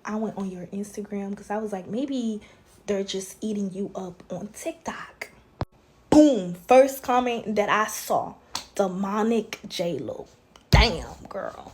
I went on your Instagram because I was like, maybe they're just eating you up on TikTok. Boom, first comment that I saw, demonic J-Lo. Damn, girl.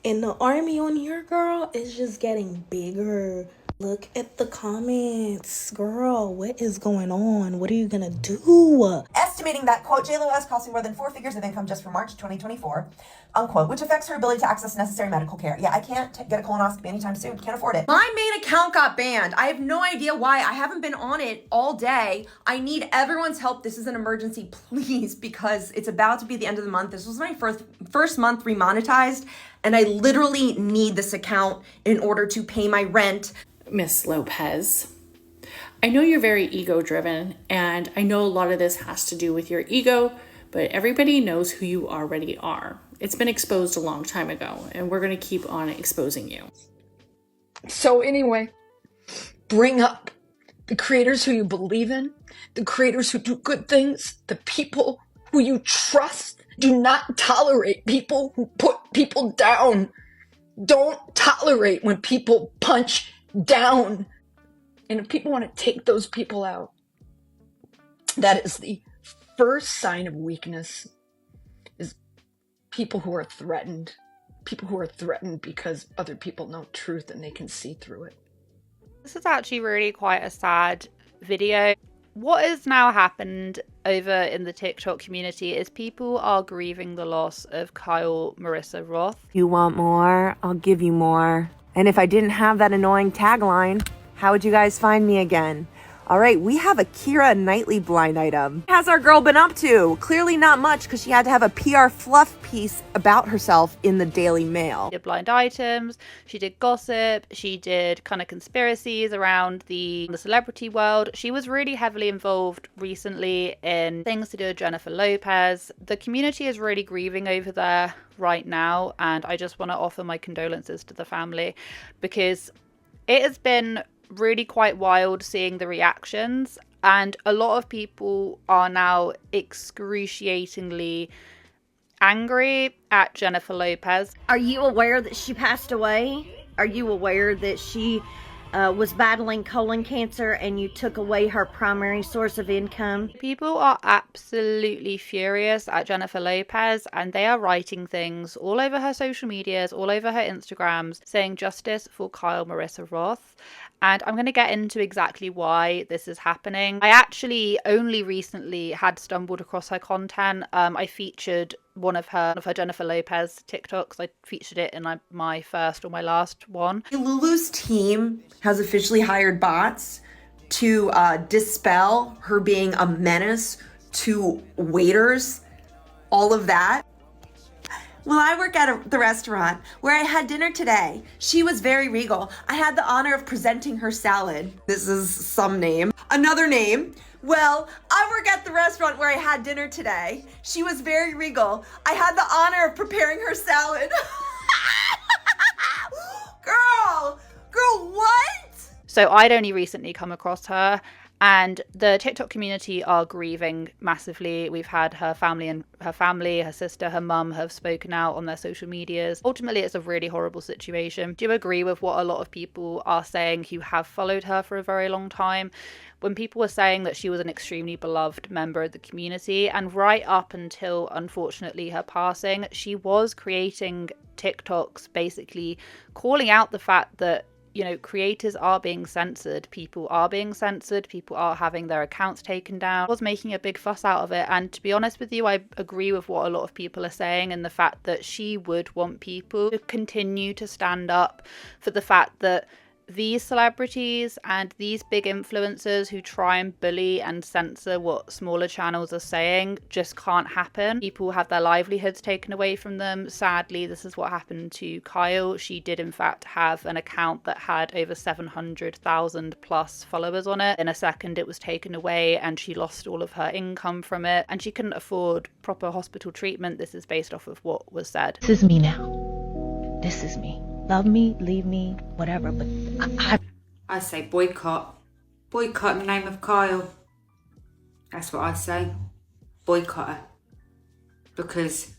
And the army on here, girl, is just getting bigger. Look at the comments, girl. What is going on? What are you gonna do? Estimating that, quote, J-Lo is costing more than 4 figures of income just for March 2024, unquote, which affects her ability to access necessary medical care. Yeah, I can't get a colonoscopy anytime soon. Can't afford it. My main account got banned. I have no idea why. I haven't been on it all day. I need everyone's help. This is an emergency, please, because it's about to be the end of the month. This was my first month remonetized, and I literally need this account in order to pay my rent. Miss Lopez, I know you're very ego-driven, and I know a lot of this has to do with your ego, but everybody knows who you already are. It's been exposed a long time ago, and we're going to keep on exposing you. So anyway, bring up the creators who you believe in, the creators who do good things, the people who you trust. Do not tolerate people who put people down. Don't tolerate when people punch down. And if people want to take those people out, that is the first sign of weakness, is people who are threatened. People who are threatened because other people know truth and they can see through it. This is actually really quite a sad video. What has now happened over in the TikTok community is people are grieving the loss of Kyle Marisa Roth. You want more? I'll give you more. And if I didn't have that annoying tagline, how would you guys find me again? All right, we have a Keira Knightley blind item. What has our girl been up to? Clearly not much, because she had to have a PR fluff piece about herself in the Daily Mail. She did blind items, she did gossip, she did kind of conspiracies around the celebrity world. She was really heavily involved recently in things to do with Jennifer Lopez. The community is really grieving over there right now, and I just want to offer my condolences to the family, because it has been really quite wild seeing the reactions, and a lot of people are now excruciatingly angry at Jennifer Lopez. Are you aware that she passed away? Are you aware that she was battling colon cancer and you took away her primary source of income? People are absolutely furious at Jennifer Lopez, and they are writing things all over her social medias, all over her Instagrams, saying justice for Kyle Marisa Roth. And I'm going to get into exactly why this is happening. I actually only recently had stumbled across her content. I featured one of her Jennifer Lopez TikToks. I featured it in my first or my last one. Lulu's team has officially hired bots to dispel her being a menace to waiters, all of that. Well, I work at the restaurant where I had dinner today. She was very regal. I had the honor of presenting her salad. This is some name. Another name. Well, I work at the restaurant where I had dinner today. She was very regal. I had the honor of preparing her salad. Girl, what? So I'd only recently come across her, and the TikTok community are grieving massively. We've had her family, her sister, her mum have spoken out on their social medias. Ultimately, it's a really horrible situation. Do you agree with what a lot of people are saying who have followed her for a very long time? When people were saying that she was an extremely beloved member of the community, and right up until, unfortunately, her passing, she was creating TikToks basically calling out the fact that, you know, creators are being censored, people are being censored, people are having their accounts taken down. I was making a big fuss out of it, and to be honest with you, I agree with what a lot of people are saying, and the fact that she would want people to continue to stand up for the fact that these celebrities and these big influencers who try and bully and censor what smaller channels are saying just can't happen. People have their livelihoods taken away from them. Sadly, this is what happened to Kyle. She did in fact have an account that had over 700,000 plus followers on it. In a second it was taken away and she lost all of her income from it, and she couldn't afford proper hospital treatment. This is based off of what was said. This is me now. This is me. Love me, leave me, whatever, but I say boycott. Boycott in the name of Kyle. That's what I say. Boycott her. Because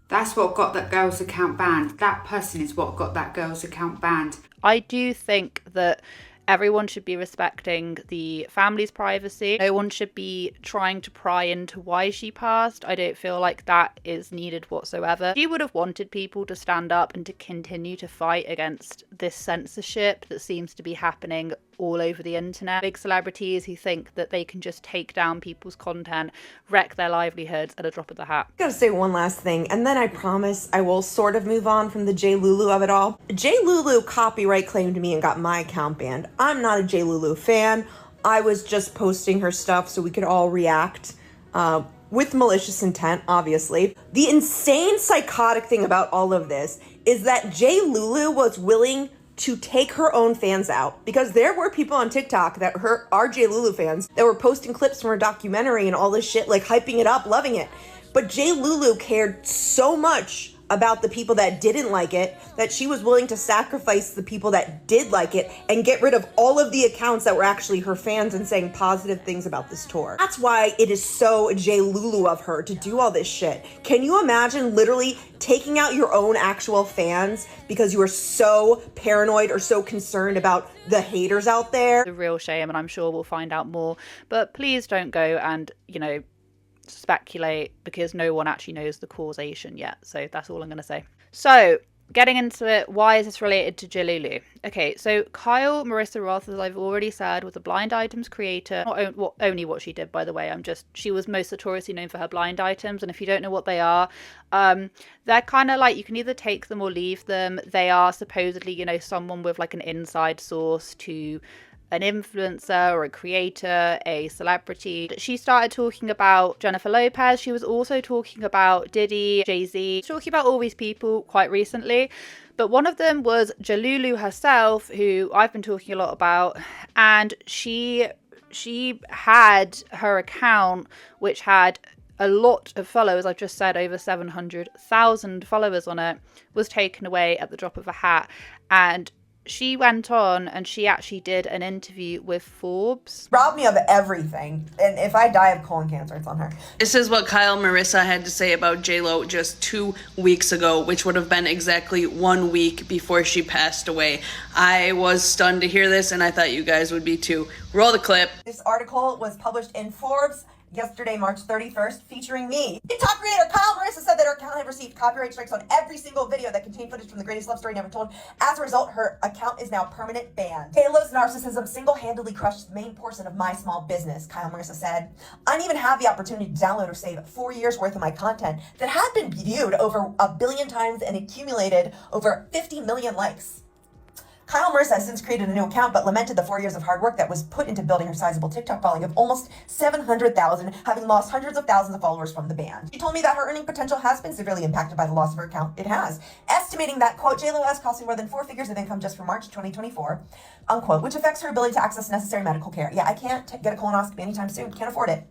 That's what got that girl's account banned. That person is what got that girl's account banned. I do think that everyone should be respecting the family's privacy. No one should be trying to pry into why she passed. I don't feel like that is needed whatsoever. She would have wanted people to stand up and to continue to fight against this censorship that seems to be happening all over the internet. Big celebrities who think that they can just take down people's content, wreck their livelihoods at a drop of the hat. Gotta say one last thing, and then I promise I will sort of move on from the J. Lulu of it all. J. Lulu copyright claimed me and got my account banned. I'm not a J. Lulu fan. I was just posting her stuff so we could all react with malicious intent, obviously. The insane psychotic thing about all of this is that J. Lulu was willing to take her own fans out, because there were people on TikTok that are J. Lulu fans that were posting clips from her documentary and all this shit, like hyping it up, loving it. But J. Lulu cared so much about the people that didn't like it that she was willing to sacrifice the people that did like it and get rid of all of the accounts that were actually her fans and saying positive things about this tour. That's why it is so J. Lulu of her to do all this shit. Can you imagine literally taking out your own actual fans because you are so paranoid or so concerned about the haters out there? It's a real shame, and I'm sure we'll find out more. But please don't go and, speculate, because no one actually knows the causation yet. So that's all I'm going to say. So getting into it, why is this related to Jalulu? Okay, so Kyle Marisa Roth, as I've already said, was a blind items creator. Not only what she did, by the way. She was most notoriously known for her blind items, and if you don't know what they are, they're kind of like, you can either take them or leave them. They are supposedly, someone with like an inside source to an influencer or a creator, a celebrity. She started talking about Jennifer Lopez. She was also talking about Diddy, Jay-Z, talking about all these people quite recently. But one of them was Jalulu herself, who I've been talking a lot about. And she had her account, which had a lot of followers, I've just said over 700,000 followers on it, was taken away at the drop of a hat. And she went on and she actually did an interview with Forbes. Robbed me of everything. And if I die of colon cancer, it's on her. This is what Kyle Marissa had to say about J-Lo just 2 weeks ago, which would have been exactly 1 week before she passed away. I was stunned to hear this, and I thought you guys would be too. Roll the clip. This article was published in Forbes yesterday, March 31st, featuring me. TikTok creator Kyle Marissa said that her account had received copyright strikes on every single video that contained footage from the greatest love story never told. As a result, her account is now permanent banned. Halo's narcissism single-handedly crushed the main portion of my small business, Kyle Marissa said. I didn't even have the opportunity to download or save 4 years worth of my content that had been viewed over 1 billion times and accumulated over 50 million likes. Kyle Marissa has since created a new account, but lamented the 4 years of hard work that was put into building her sizable TikTok following of almost 700,000, having lost hundreds of thousands of followers from the ban. She told me that her earning potential has been severely impacted by the loss of her account. It has. Estimating that, quote, J.Lo has costing more than 4 figures of income just for March 2024, unquote, which affects her ability to access necessary medical care. Yeah, I can't get a colonoscopy anytime soon. Can't afford it.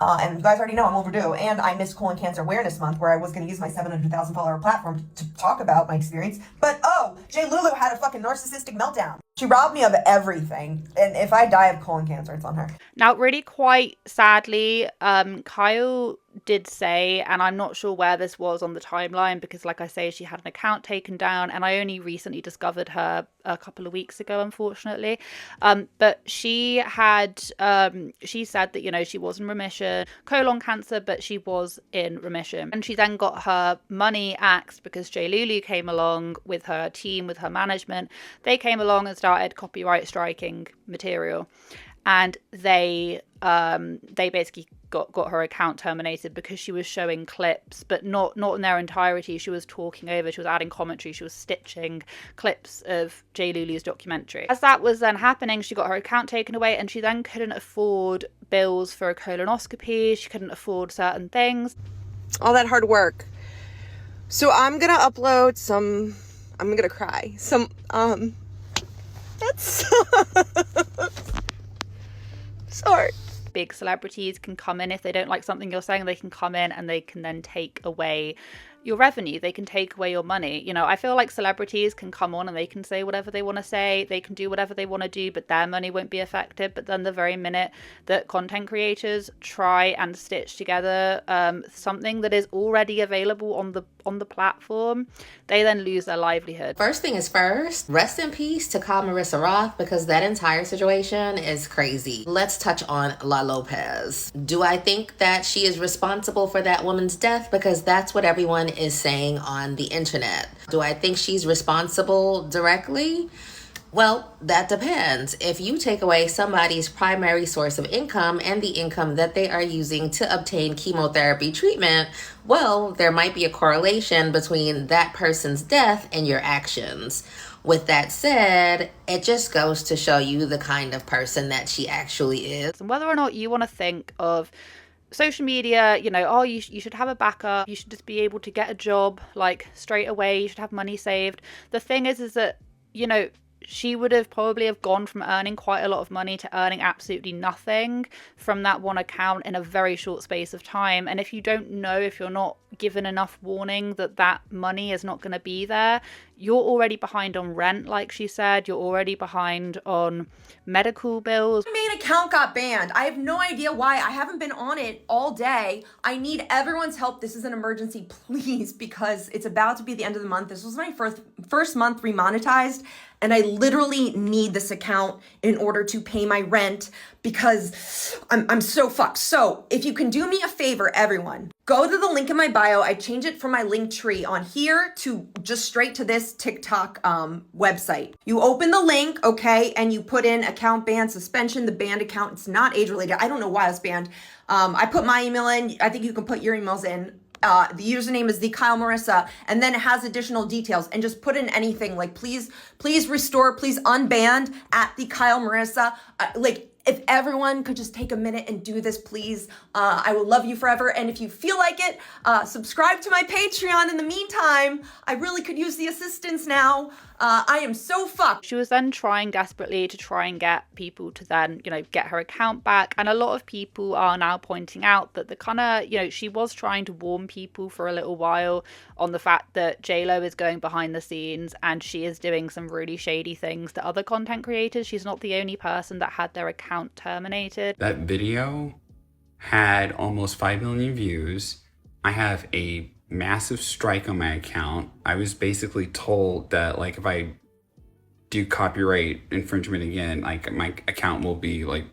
And you guys already know I'm overdue. And I missed Colon Cancer Awareness Month, where I was going to use my 700,000 follower platform to talk about my experience. But J. Lulu had a fucking narcissistic meltdown. She robbed me of everything. And if I die of colon cancer, it's on her. Now, really quite sadly, Kyle did say, and I'm not sure where this was on the timeline, because like I say, she had an account taken down, and I only recently discovered her a couple of weeks ago, unfortunately. But she had, she said that, she was in remission, colon cancer, but she was in remission. And she then got her money axed because J. Lulu came along with her team, with her management. They came along and started copyright striking material. And they basically got her account terminated because she was showing clips, but not in their entirety. She was talking over, she was adding commentary, she was stitching clips of J. Lulu's documentary. As that was then happening, she got her account taken away, and she then couldn't afford bills for a colonoscopy. She couldn't afford certain things. All that hard work. So I'm gonna upload some, I'm gonna cry. That's sorry. Big celebrities can come in. If they don't like something you're saying, they can come in and they can then take away your revenue. They can take away your money. I feel like celebrities can come on and they can say whatever they want to say. They can do whatever they want to do, but their money won't be affected. But then the very minute that content creators try and stitch together something that is already available on the platform, they then lose their livelihood. First thing is first, rest in peace to call Marisa Roth, because that entire situation is crazy. Let's touch on Lopez. Do I think that she is responsible for that woman's death? Because that's what everyone is saying on the internet. Do I think she's responsible directly? Well, that depends. If you take away somebody's primary source of income and the income that they are using to obtain chemotherapy treatment, well, there might be a correlation between that person's death and your actions. With that said, it just goes to show you the kind of person that she actually is. And whether or not you want to think of social media, you know, oh, you should have a backup, you should just be able to get a job like straight away, you should have money saved. The thing is that, you know, she would have probably have gone from earning quite a lot of money to earning absolutely nothing from that one account in a very short space of time. And if you don't know, if you're not given enough warning that that money is not going to be there, you're already behind on rent, like she said. You're already behind on medical bills. My main account got banned. I have no idea why. I haven't been on it all day. I need everyone's help. This is an emergency, please, because it's about to be the end of the month. This was my first month remonetized, and I literally need this account in order to pay my rent because I'm so fucked. So if you can do me a favor, everyone, go to the link in my bio. I changed it from my link tree on here to just straight to this TikTok website. You open the link, okay, and you put in account ban, suspension, the banned account. It's not age related. I don't know why it's banned. I put my email in. I think you can put your emails in. The username is the Kyle Marissa, and then it has additional details, and just put in anything like please restore, please unbanned at the Kyle Marissa. If everyone could just take a minute and do this, please, I will love you forever. And if you feel like it, subscribe to my Patreon. In the meantime, I really could use the assistance now. I am so fucked. She was then trying desperately to try and get people to then, you know, get her account back. And a lot of people are now pointing out that the kind of, you know, she was trying to warn people for a little while on the fact that JLo is going behind the scenes and she is doing some really shady things to other content creators. She's not the only person that had their account terminated. That video had almost 5 million views. I have a massive strike on my account. I was basically told that like if I do copyright infringement again, like my account will be like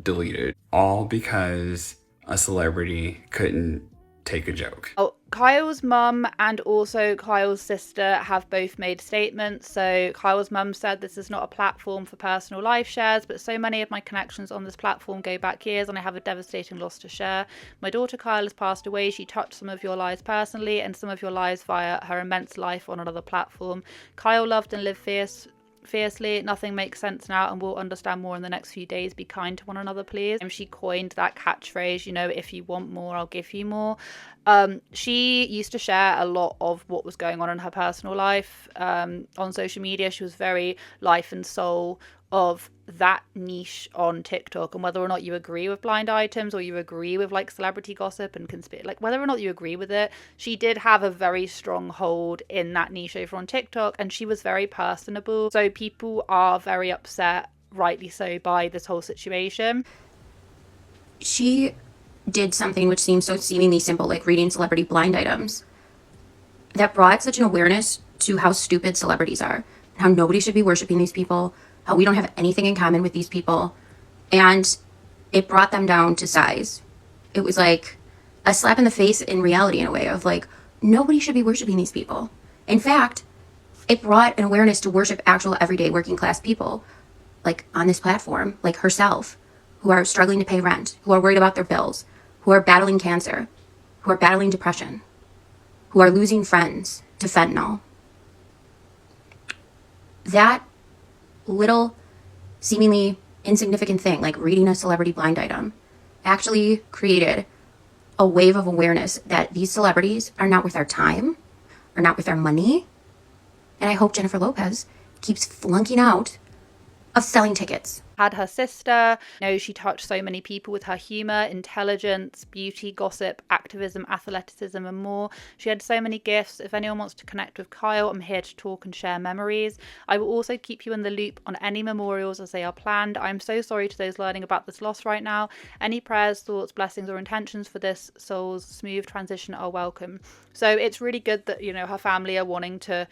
deleted, all because a celebrity couldn't take a joke. Oh, Kyle's mum and also Kyle's sister have both made statements. So Kyle's mum said, this is not a platform for personal life shares, but so many of my connections on this platform go back years and I have a devastating loss to share. My daughter Kyle has passed away. She touched some of your lives personally and some of your lives via her immense life on another platform. Kyle loved and lived fiercely. Nothing makes sense now and we'll understand more in the next few days. Be kind to one another, please. And she coined that catchphrase, you know, if you want more, I'll give you more. She used to share a lot of what was going on in her personal life on social media. She was very life and soul of that niche on TikTok. And whether or not you agree with blind items or you agree with like celebrity gossip and like whether or not you agree with it, she did have a very strong hold in that niche over on TikTok, and she was very personable. So people are very upset, rightly so, by this whole situation. She did something which seems so seemingly simple, like reading celebrity blind items, that brought such an awareness to how stupid celebrities are, how nobody should be worshiping these people, how we don't have anything in common with these people, and it brought them down to size. It was like a slap in the face in reality, in a way, of like, nobody should be worshiping these people. In fact, it brought an awareness to worship actual everyday working class people, like on this platform, like herself, who are struggling to pay rent, who are worried about their bills, who are battling cancer, who are battling depression, who are losing friends to fentanyl. That little seemingly insignificant thing, like reading a celebrity blind item, actually created a wave of awareness that these celebrities are not worth our time, are not worth our money. And I hope Jennifer Lopez keeps flunking out of selling tickets. Had her sister. She touched so many people with her humor, intelligence, beauty, gossip, activism, athleticism, and more. She had so many gifts. If anyone wants to connect with Kyle, I'm here to talk and share memories. I will also keep you in the loop on any memorials as they are planned. I'm so sorry to those learning about this loss right now. Any prayers, thoughts, blessings, or intentions for this soul's smooth transition are welcome. So it's really good that, her family are wanting to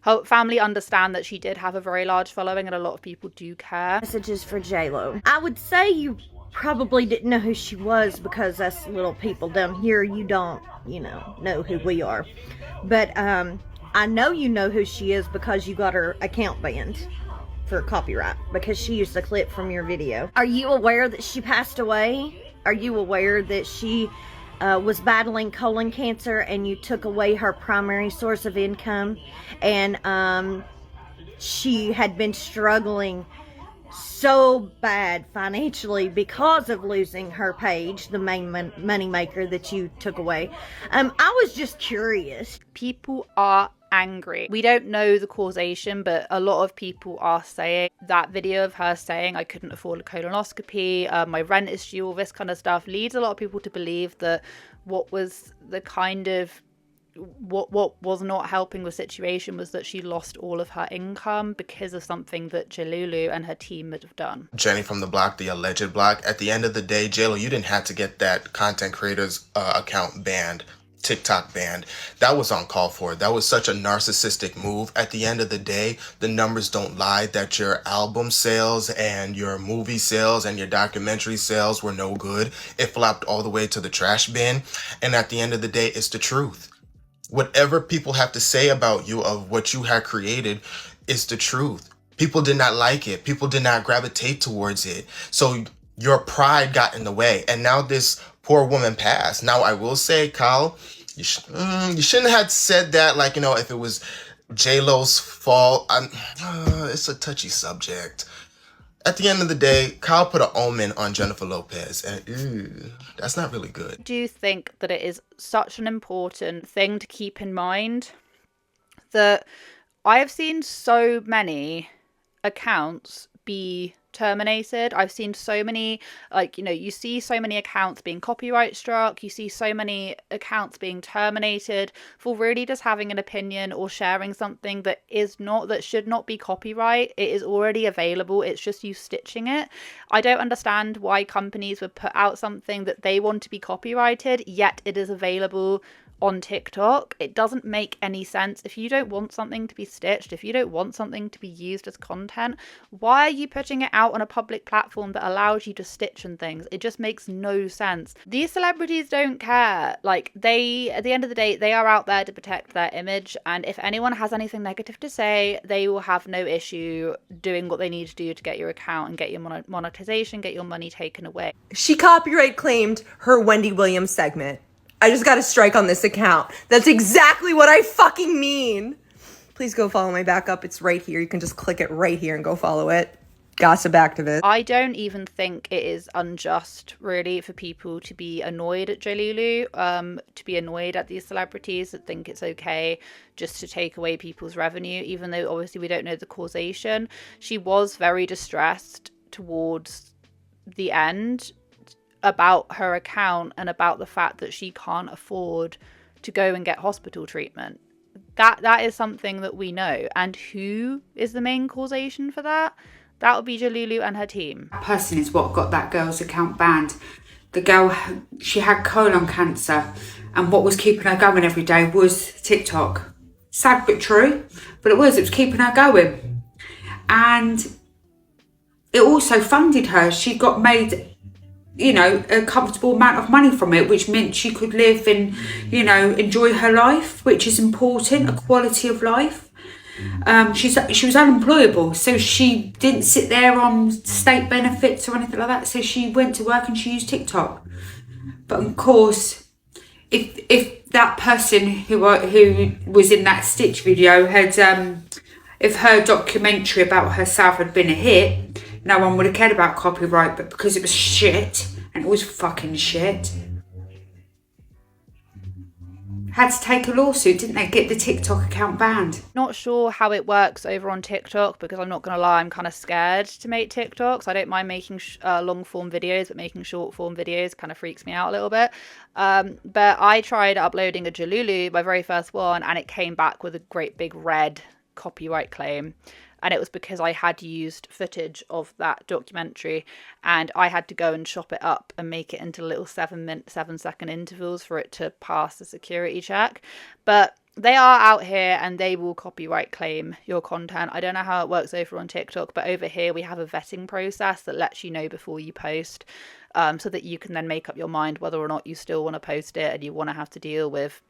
her family understand that she did have a very large following and a lot of people do care. Messages for J-Lo. I would say you probably didn't know who she was because us little people down here, you don't, know who we are. But I know you know who she is because you got her account banned for copyright because she used a clip from your video. Are you aware that she passed away? Are you aware that she was battling colon cancer and you took away her primary source of income, and she had been struggling so bad financially because of losing her page, the main money maker that you took away? I was just curious. People are angry. We don't know the causation, but a lot of people are saying that video of her saying I couldn't afford a colonoscopy, my rent is due, all this kind of stuff leads a lot of people to believe that what was not helping the situation was that she lost all of her income because of something that Jalulu and her team would have done. Jenny from the block, the alleged block. At the end of the day, J-Lo, you didn't have to get that content creator's account banned, TikTok banned. That was uncalled for. That was such a narcissistic move. At the end of the day, the numbers don't lie that your album sales and your movie sales and your documentary sales were no good. It flopped all the way to the trash bin. And at the end of the day, it's the truth. Whatever people have to say about you of what you had created is the truth. People did not like it. People did not gravitate towards it. So your pride got in the way. And now this poor woman passed. Now, I will say, Kyle, you shouldn't have said that, like, if it was J-Lo's fault. It's a touchy subject. At the end of the day, Kyle put an omen on Jennifer Lopez, and that's not really good. I do think that it is such an important thing to keep in mind that I have seen so many accounts be terminated. I've seen so many, you see so many accounts being copyright struck, you see so many accounts being terminated for really just having an opinion or sharing something that should not be copyright. It is already available, it's just you stitching it. I don't understand why companies would put out something that they want to be copyrighted, yet it is available on TikTok. It doesn't make any sense. If you don't want something to be stitched, if you don't want something to be used as content, why are you putting it out on a public platform that allows you to stitch and things? It just makes no sense. These celebrities don't care. At the end of the day, they are out there to protect their image, and if anyone has anything negative to say, they will have no issue doing what they need to do to get your account and get your monetization, get your money taken away. She copyright claimed her Wendy Williams segment. I just got a strike on this account. That's exactly what I fucking mean. Please go follow my backup. It's right here. You can just click it right here and go follow it. Gossip activist. I don't even think it is unjust, really, for people to be annoyed at Jalulu, to be annoyed at these celebrities that think it's okay just to take away people's revenue, even though obviously we don't know the causation. She was very distressed towards the end about her account and about the fact that she can't afford to go and get hospital treatment. That is something that we know. And who is the main causation for that? That would be Jalulu and her team. That person is what got that girl's account banned. The girl, she had colon cancer, and what was keeping her going every day was TikTok. Sad but true, but it was keeping her going. And it also funded her. She got made a comfortable amount of money from it, which meant she could live and, enjoy her life, which is important, a quality of life. She was unemployable, so she didn't sit there on state benefits or anything like that, so she went to work and she used TikTok. But of course, if that person who was in that Stitch video had, if her documentary about herself had been a hit, no one would have cared about copyright, but because it was shit, and it was fucking shit, had to take a lawsuit, didn't they? Get the TikTok account banned. Not sure how it works over on TikTok, because I'm not going to lie, I'm kind of scared to make TikToks. I don't mind making long form videos, but making short form videos kind of freaks me out a little bit. But I tried uploading a Jalulu, my very first one, and it came back with a great big red copyright claim. And it was because I had used footage of that documentary, and I had to go and chop it up and make it into little 7-second intervals for it to pass the security check. But they are out here and they will copyright claim your content. I don't know how it works over on TikTok, but over here we have a vetting process that lets you know before you post, so that you can then make up your mind whether or not you still want to post it and you want to have to deal with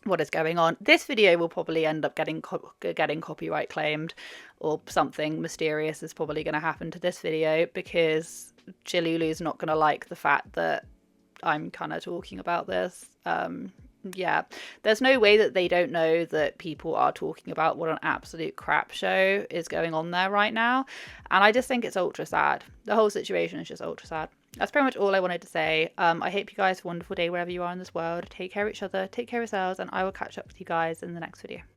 what is going on. This video will probably end up getting copyright claimed, or something mysterious is probably going to happen to this video, because Jalulu's not going to like the fact that I'm kind of talking about this. Yeah, there's no way that they don't know that people are talking about what an absolute crap show is going on there right now. And I just think it's ultra sad. The whole situation is just ultra sad. That's pretty much all I wanted to say. I hope you guys have a wonderful day wherever you are in this world. Take care of each other, take care of yourselves, and I will catch up with you guys in the next video.